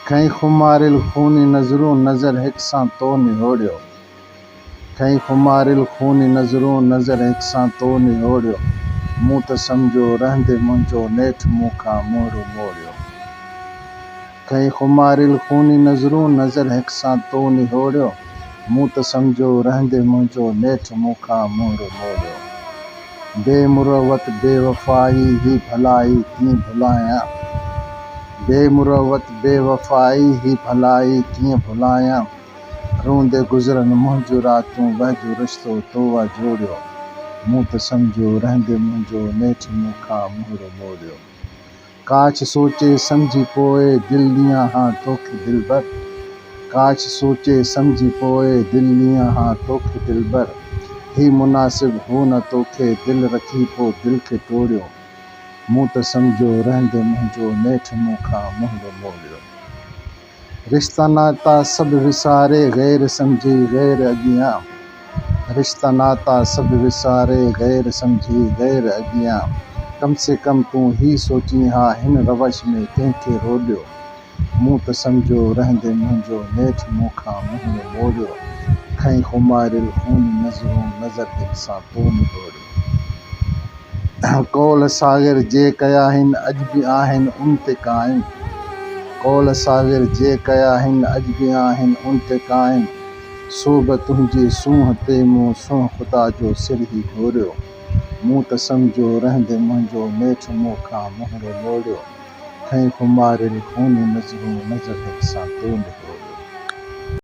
खई खुमारिल खूनी नज़रूं नज़र हिक सां तो निहोड़ियो। खई खुमारिल खूनी नज़रूं नज़र हिक सां तो निहोड़ियो। मूं त सम्झो रहंदे मुंहिंजो नेठि मूं खां मुंहुं मोड़ियो। खई खुमारिल खूनी नज़रूं नज़र हिक सां तो निहोड़ियो। मूं त सम्झो रहंदे मुंहिंजो नेठि मूं खां मुंहुं मोड़ियो। बेमुरवत बेवफ़ाई ही भलाई कीअं भुलायां। बेमुरवत बेवफ़ाई ही भलाई कीअं भुलायां। रोंदे गुज़रनि मुंहिंजूं रातूं वहजो रिश्तो तोवा जोड़ियो। मूं त सम्झो रहंदे मुंहिंजो नेठि मूं खां मुंहुं मोड़ियो। काश सोचे सम्झी पोइ दिल ॾियां हां तोखे दिलबर। काश सोचे सम्झी पोइ दिल ॾियां हां तोखे दिलबर। ही मुनासिब हो न तोखे दिल रखी पोइ दिल खे तोड़ियो। मूं त सम्झो रहंदे मुंहिंजो नेठि मूं खां मुंहुं मोड़ियो। रिश्ता नाता सभु विसारे ग़ैर सम्झी ग़ैर अॻियां। रिश्ता नाता सभु विसारे ग़ैर सम्झी ग़ैर अॻियां। कम से कम तूं ही सोची हा हिन रवश में कंहिंखे रोलियो। मूं त सम्झो रहंदे मुंहिंजो नेठि मूं खां मुंहुं मोड़ियो। खई खुमारिल खूनी नज़रूं नज़र हिक सां तो निहोड़ियो। कौल साग़िर जे कया हिन अॼु बि आहिनि उन ते क़ाइम। कौल साग़िर जे कया हिन अॼु बि आहिनि उन ते क़ाइम। सो बि तुंहिंजी सूंहं ते मूं सूंहं ख़ुदा जो सिर ई घोरियो। मूं त सम्झो रहंदे मुंहिंजो नेठि मूं खां मुंहुं मोड़ियो। खई खुमारिल खूनी नज़रूं नज़र हिक सां तो निहोड़ियो।